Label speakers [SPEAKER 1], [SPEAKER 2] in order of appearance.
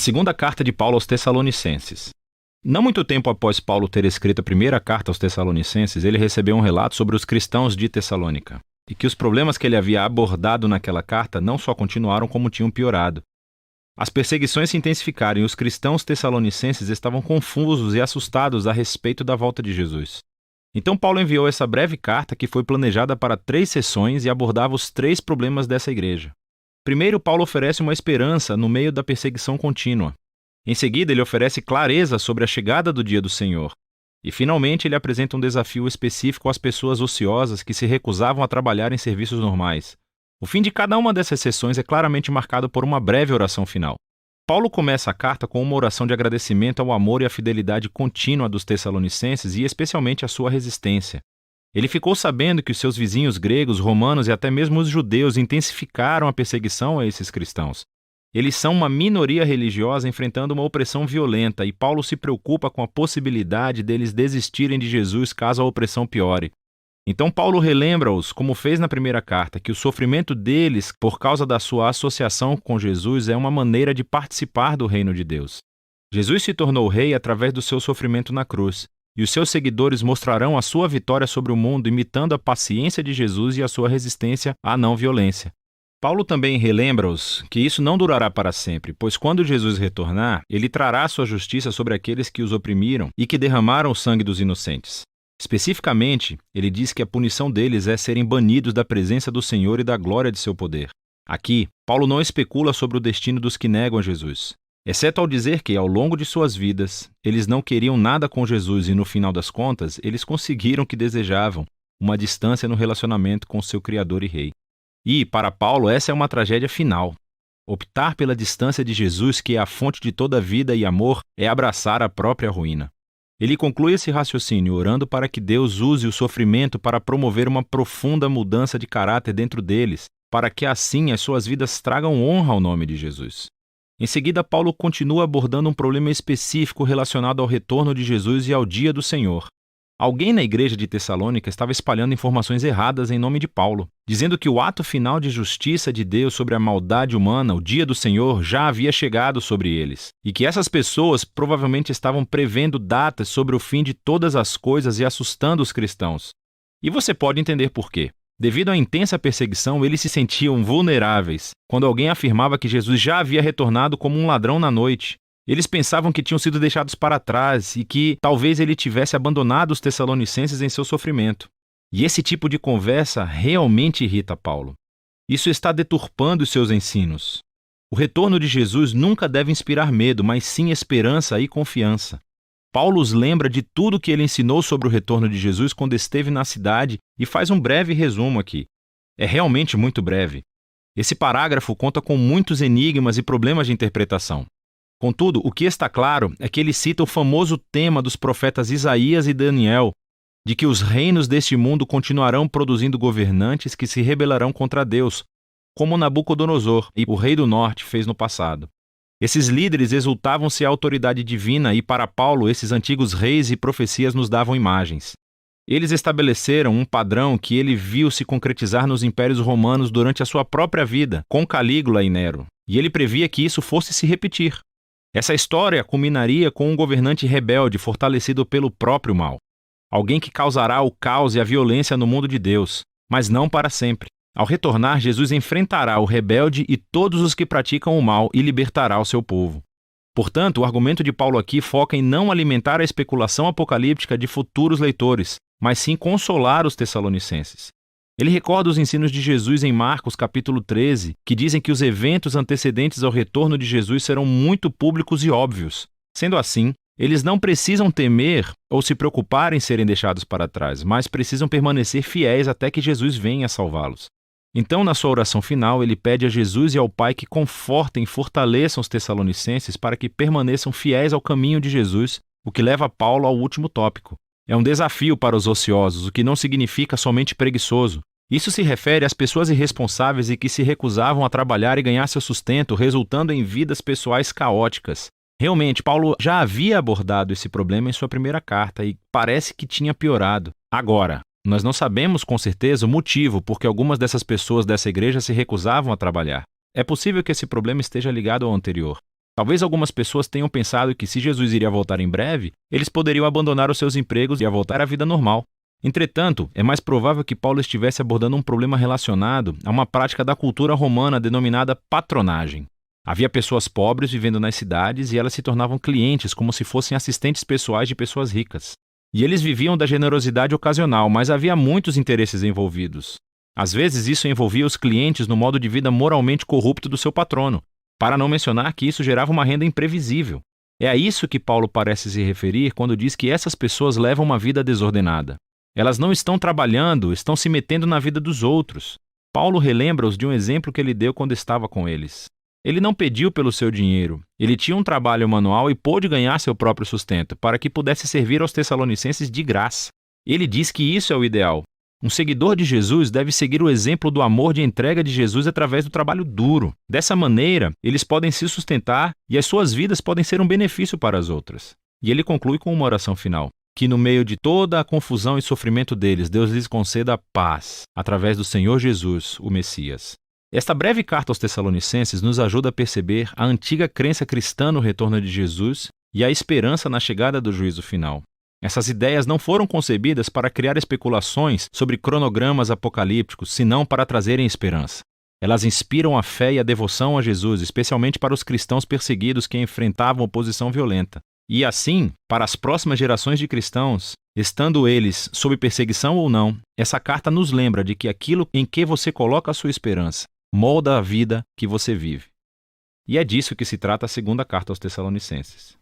[SPEAKER 1] segunda carta de Paulo aos Tessalonicenses. Não muito tempo após Paulo ter escrito a primeira carta aos Tessalonicenses, ele recebeu um relato sobre os cristãos de Tessalônica, e que os problemas que ele havia abordado naquela carta não só continuaram como tinham piorado. As perseguições se intensificaram e os cristãos tessalonicenses estavam confusos e assustados a respeito da volta de Jesus. Então Paulo enviou essa breve carta que foi planejada para 3 sessões e abordava os 3 problemas dessa igreja. Primeiro, Paulo oferece uma esperança no meio da perseguição contínua. Em seguida, ele oferece clareza sobre a chegada do dia do Senhor. E, finalmente, ele apresenta um desafio específico às pessoas ociosas que se recusavam a trabalhar em serviços normais. O fim de cada uma dessas sessões é claramente marcado por uma breve oração final. Paulo começa a carta com uma oração de agradecimento ao amor e à fidelidade contínua dos tessalonicenses e especialmente à sua resistência. Ele ficou sabendo que os seus vizinhos gregos, romanos e até mesmo os judeus intensificaram a perseguição a esses cristãos. Eles são uma minoria religiosa enfrentando uma opressão violenta e Paulo se preocupa com a possibilidade deles desistirem de Jesus caso a opressão piore. Então Paulo relembra-os, como fez na primeira carta, que o sofrimento deles por causa da sua associação com Jesus é uma maneira de participar do reino de Deus. Jesus se tornou rei através do seu sofrimento na cruz, e os seus seguidores mostrarão a sua vitória sobre o mundo imitando a paciência de Jesus e a sua resistência à não violência. Paulo também relembra-os que isso não durará para sempre, pois quando Jesus retornar, ele trará sua justiça sobre aqueles que os oprimiram e que derramaram o sangue dos inocentes. Especificamente, ele diz que a punição deles é serem banidos da presença do Senhor e da glória de seu poder. Aqui, Paulo não especula sobre o destino dos que negam a Jesus, exceto ao dizer que, ao longo de suas vidas, eles não queriam nada com Jesus e, no final das contas, eles conseguiram o que desejavam, uma distância no relacionamento com seu Criador e Rei. E, para Paulo, essa é uma tragédia final. Optar pela distância de Jesus, que é a fonte de toda vida e amor, é abraçar a própria ruína. Ele conclui esse raciocínio orando para que Deus use o sofrimento para promover uma profunda mudança de caráter dentro deles, para que assim as suas vidas tragam honra ao nome de Jesus. Em seguida, Paulo continua abordando um problema específico relacionado ao retorno de Jesus e ao dia do Senhor. Alguém na igreja de Tessalônica estava espalhando informações erradas em nome de Paulo, dizendo que o ato final de justiça de Deus sobre a maldade humana, o dia do Senhor, já havia chegado sobre eles, e que essas pessoas provavelmente estavam prevendo datas sobre o fim de todas as coisas e assustando os cristãos. E você pode entender por quê. Devido à intensa perseguição, eles se sentiam vulneráveis quando alguém afirmava que Jesus já havia retornado como um ladrão na noite. Eles pensavam que tinham sido deixados para trás e que talvez ele tivesse abandonado os tessalonicenses em seu sofrimento. E esse tipo de conversa realmente irrita Paulo. Isso está deturpando os seus ensinos. O retorno de Jesus nunca deve inspirar medo, mas sim esperança e confiança. Paulo os lembra de tudo que ele ensinou sobre o retorno de Jesus quando esteve na cidade e faz um breve resumo aqui. É realmente muito breve. Esse parágrafo conta com muitos enigmas e problemas de interpretação. Contudo, o que está claro é que ele cita o famoso tema dos profetas Isaías e Daniel, de que os reinos deste mundo continuarão produzindo governantes que se rebelarão contra Deus, como Nabucodonosor e o rei do norte fez no passado. Esses líderes exultavam-se à autoridade divina e, para Paulo, esses antigos reis e profecias nos davam imagens. Eles estabeleceram um padrão que ele viu se concretizar nos impérios romanos durante a sua própria vida, com Calígula e Nero, e ele previa que isso fosse se repetir. Essa história culminaria com um governante rebelde fortalecido pelo próprio mal. Alguém que causará o caos e a violência no mundo de Deus, mas não para sempre. Ao retornar, Jesus enfrentará o rebelde e todos os que praticam o mal e libertará o seu povo. Portanto, o argumento de Paulo aqui foca em não alimentar a especulação apocalíptica de futuros leitores, mas sim consolar os tessalonicenses. Ele recorda os ensinos de Jesus em Marcos capítulo 13, que dizem que os eventos antecedentes ao retorno de Jesus serão muito públicos e óbvios. Sendo assim, eles não precisam temer ou se preocupar em serem deixados para trás, mas precisam permanecer fiéis até que Jesus venha salvá-los. Então, na sua oração final, ele pede a Jesus e ao Pai que confortem e fortaleçam os tessalonicenses para que permaneçam fiéis ao caminho de Jesus, o que leva Paulo ao último tópico. É um desafio para os ociosos, o que não significa somente preguiçoso. Isso se refere às pessoas irresponsáveis e que se recusavam a trabalhar e ganhar seu sustento, resultando em vidas pessoais caóticas. Realmente, Paulo já havia abordado esse problema em sua primeira carta e parece que tinha piorado. Agora, nós não sabemos com certeza o motivo por que algumas dessas pessoas dessa igreja se recusavam a trabalhar. É possível que esse problema esteja ligado ao anterior. Talvez algumas pessoas tenham pensado que se Jesus iria voltar em breve, eles poderiam abandonar os seus empregos e voltar à vida normal. Entretanto, é mais provável que Paulo estivesse abordando um problema relacionado a uma prática da cultura romana denominada patronagem. Havia pessoas pobres vivendo nas cidades e elas se tornavam clientes como se fossem assistentes pessoais de pessoas ricas. E eles viviam da generosidade ocasional, mas havia muitos interesses envolvidos. Às vezes isso envolvia os clientes no modo de vida moralmente corrupto do seu patrono, para não mencionar que isso gerava uma renda imprevisível. É a isso que Paulo parece se referir quando diz que essas pessoas levam uma vida desordenada. Elas não estão trabalhando, estão se metendo na vida dos outros. Paulo relembra-os de um exemplo que ele deu quando estava com eles. Ele não pediu pelo seu dinheiro, ele tinha um trabalho manual e pôde ganhar seu próprio sustento, para que pudesse servir aos Tessalonicenses de graça. Ele diz que isso é o ideal. Um seguidor de Jesus deve seguir o exemplo do amor de entrega de Jesus através do trabalho duro. Dessa maneira, eles podem se sustentar e as suas vidas podem ser um benefício para as outras. E ele conclui com uma oração final: que no meio de toda a confusão e sofrimento deles, Deus lhes conceda paz, através do Senhor Jesus, o Messias. Esta breve carta aos Tessalonicenses nos ajuda a perceber a antiga crença cristã no retorno de Jesus e a esperança na chegada do juízo final. Essas ideias não foram concebidas para criar especulações sobre cronogramas apocalípticos, senão para trazerem esperança. Elas inspiram a fé e a devoção a Jesus, especialmente para os cristãos perseguidos que enfrentavam oposição violenta. E assim, para as próximas gerações de cristãos, estando eles sob perseguição ou não, essa carta nos lembra de que aquilo em que você coloca a sua esperança molda a vida que você vive. E é disso que se trata a segunda carta aos Tessalonicenses.